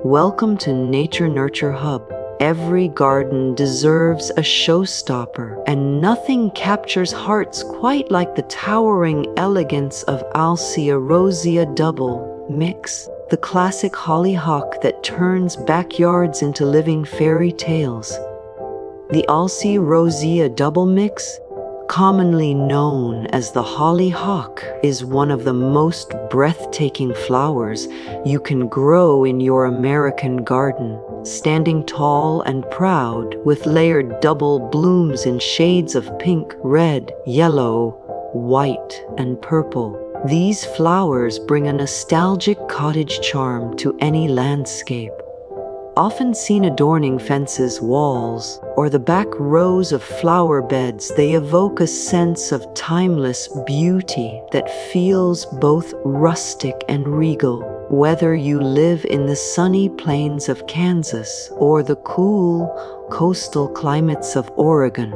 Welcome to Nature Nurture Hub. Every garden deserves a showstopper, and nothing captures hearts quite like the towering elegance of Alcea Rosea Double mix, the classic hollyhock that turns backyards into living fairy tales. The Alcea Rosea Double mix, commonly known as the hollyhock, is one of the most breathtaking flowers you can grow in your American garden. Standing tall and proud with layered double blooms in shades of pink, red, yellow, white, and purple. These flowers bring a nostalgic cottage charm to any landscape. Often seen adorning fences, walls, or the back rows of flower beds, they evoke a sense of timeless beauty that feels both rustic and regal. Whether you live in the sunny plains of Kansas or the cool coastal climates of Oregon,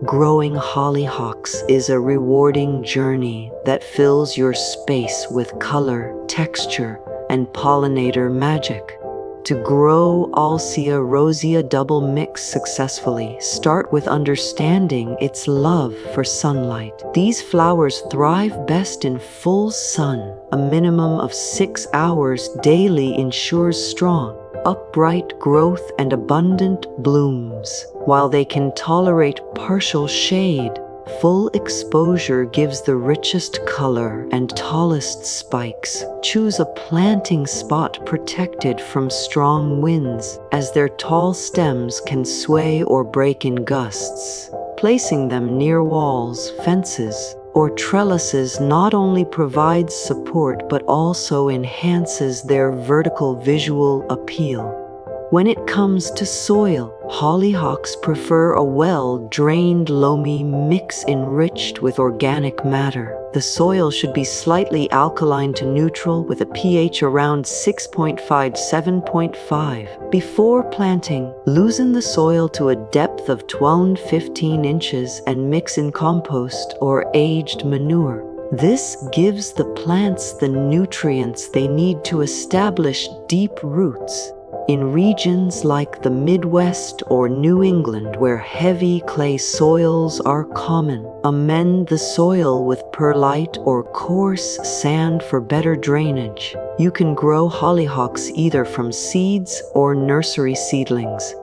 growing hollyhocks is a rewarding journey that fills your space with color, texture, and pollinator magic. To grow Alcea Rosea Double mix successfully, start with understanding its love for sunlight. These flowers thrive best in full sun. A minimum of 6 hours daily ensures strong, upright growth and abundant blooms. While they can tolerate partial shade, full exposure gives the richest color and tallest spikes. Choose a planting spot protected from strong winds, as their tall stems can sway or break in gusts. Placing them near walls, fences, or trellises not only provides support but also enhances their vertical visual appeal. When it comes to soil, hollyhocks prefer a well-drained, loamy mix enriched with organic matter. The soil should be slightly alkaline to neutral with a pH around 6.5–7.5. Before planting, loosen the soil to a depth of 12–15 inches and mix in compost or aged manure. This gives the plants the nutrients they need to establish deep roots. In regions like the Midwest or New England, where heavy clay soils are common, amend the soil with perlite or coarse sand for better drainage. You can grow hollyhocks either from seeds or nursery seedlings.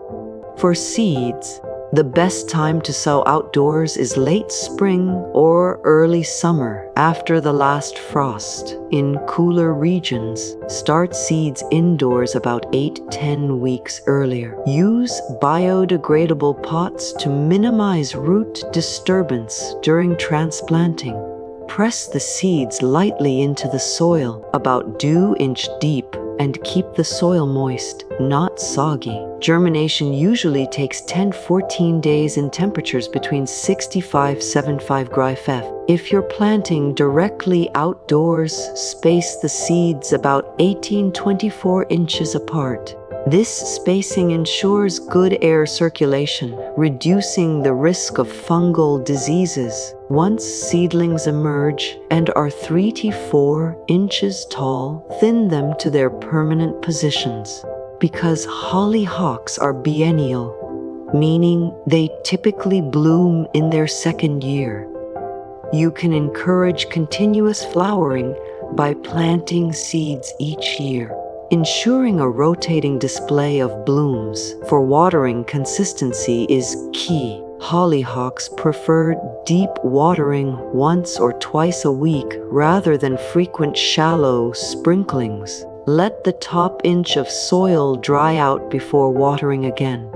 For seeds, the best time to sow outdoors is late spring or early summer after the last frost. In cooler regions, start seeds indoors about 8–10 weeks earlier. Use biodegradable pots to minimize root disturbance during transplanting. Press the seeds lightly into the soil, about 2 inches deep, and keep the soil moist, not soggy. Germination usually takes 10–14 days in temperatures between 65–75°F. If you're planting directly outdoors, space the seeds about 18–24 inches apart. This spacing ensures good air circulation, reducing the risk of fungal diseases. Once seedlings emerge and are 3–4 inches tall, thin them to their permanent positions. Because hollyhocks are biennial, meaning they typically bloom in their second year, you can encourage continuous flowering by planting seeds each year. Ensuring a rotating display of blooms for watering consistency is key. Hollyhocks prefer deep watering once or twice a week rather than frequent shallow sprinklings. Let the top inch of soil dry out before watering again.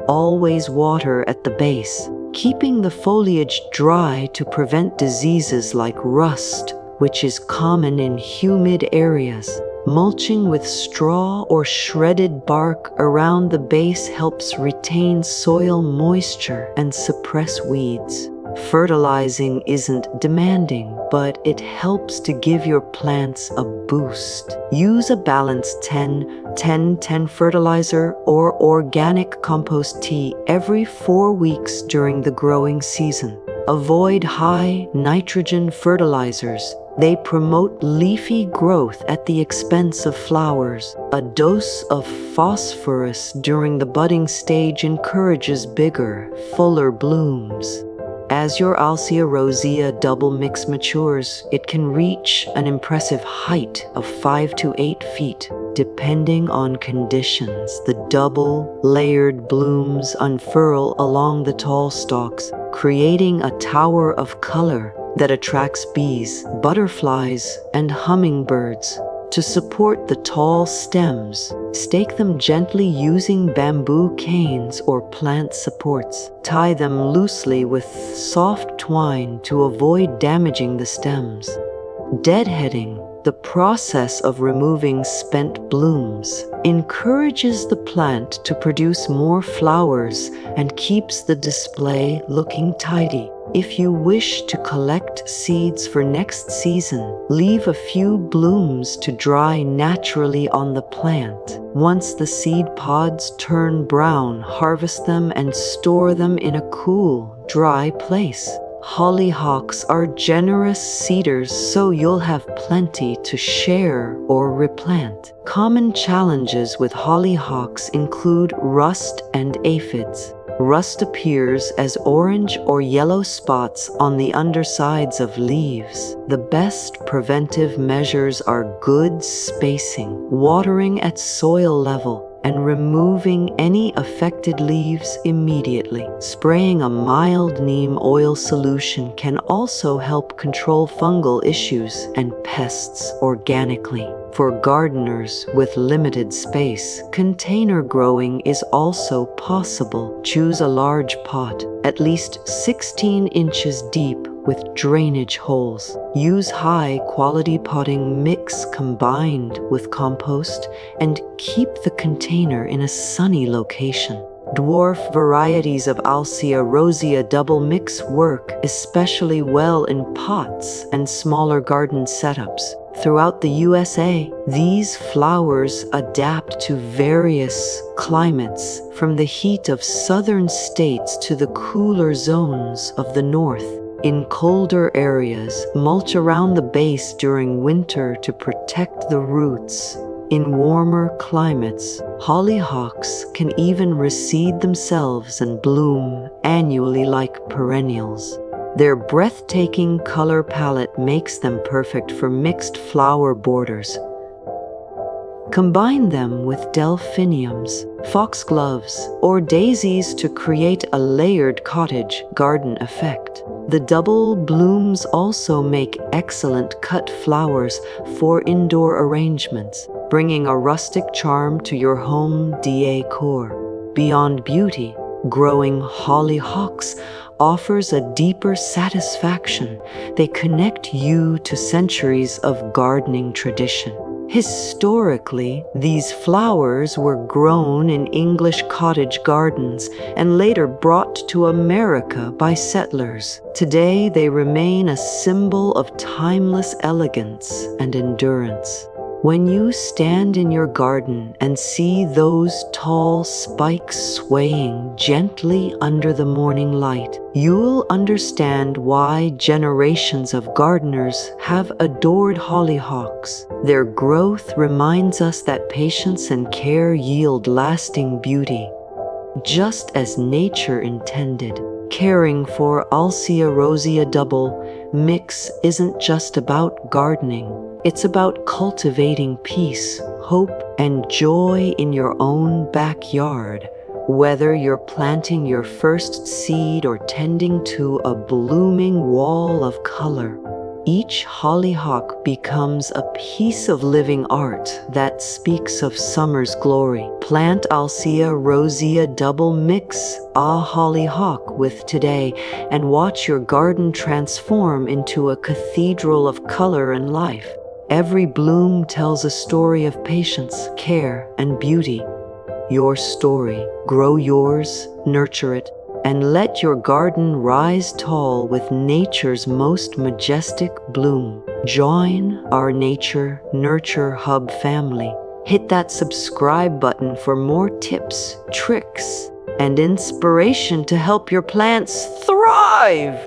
Always water at the base, keeping the foliage dry to prevent diseases like rust, which is common in humid areas. Mulching with straw or shredded bark around the base helps retain soil moisture and suppress weeds. Fertilizing isn't demanding, but it helps to give your plants a boost. Use a balanced 10–10–10 fertilizer or organic compost tea every 4 weeks during the growing season. Avoid high nitrogen fertilizers They promote leafy growth at the expense of flowers. A dose of phosphorus during the budding stage encourages bigger, fuller blooms. As your Alcea Rosea Double mix matures, it can reach an impressive height of 5 to 8 feet. Depending on conditions, the double, layered blooms unfurl along the tall stalks, creating a tower of color that attracts bees, butterflies, and hummingbirds. To support the tall stems, stake them gently using bamboo canes or plant supports. Tie them loosely with soft twine to avoid damaging the stems. Deadheading, the process of removing spent blooms, encourages the plant to produce more flowers and keeps the display looking tidy. If you wish to collect seeds for next season, leave a few blooms to dry naturally on the plant. Once the seed pods turn brown, harvest them and store them in a cool, dry place. Hollyhocks are generous seeders, so you'll have plenty to share or replant. Common challenges with hollyhocks include rust and aphids. Rust appears as orange or yellow spots on the undersides of leaves. The best preventive measures are good spacing, watering at soil level, and removing any affected leaves immediately. Spraying a mild neem oil solution can also help control fungal issues and pests organically. For gardeners with limited space, container growing is also possible. Choose a large pot, at least 16 inches deep, with drainage holes. Use high-quality potting mix combined with compost and keep the container in a sunny location. Dwarf varieties of Alcea Rosea Double mix work especially well in pots and smaller garden setups. Throughout the USA, these flowers adapt to various climates, from the heat of southern states to the cooler zones of the north. In colder areas, mulch around the base during winter to protect the roots. In warmer climates, hollyhocks can even reseed themselves and bloom annually like perennials. Their breathtaking color palette makes them perfect for mixed flower borders. Combine them with delphiniums, foxgloves, or daisies to create a layered cottage garden effect. The double blooms also make excellent cut flowers for indoor arrangements, bringing a rustic charm to your home decor. Beyond beauty, growing hollyhocks offers a deeper satisfaction. They connect you to centuries of gardening tradition. Historically, these flowers were grown in English cottage gardens and later brought to America by settlers. Today, they remain a symbol of timeless elegance and endurance. When you stand in your garden and see those tall spikes swaying gently under the morning light, you'll understand why generations of gardeners have adored hollyhocks. Their growth reminds us that patience and care yield lasting beauty. Just as nature intended, caring for Alcea Rosea Double mix isn't just about gardening. It's about cultivating peace, hope, and joy in your own backyard. Whether you're planting your first seed or tending to a blooming wall of color, each hollyhock becomes a piece of living art that speaks of summer's glory. Plant Alcea Rosea Double mix a hollyhock with today and watch your garden transform into a cathedral of color and life. Every bloom tells a story of patience, care, and beauty. Your story. Grow yours, nurture it, and let your garden rise tall with nature's most majestic bloom. Join our Nature Nurture Hub family. Hit that subscribe button for more tips, tricks, and inspiration to help your plants thrive.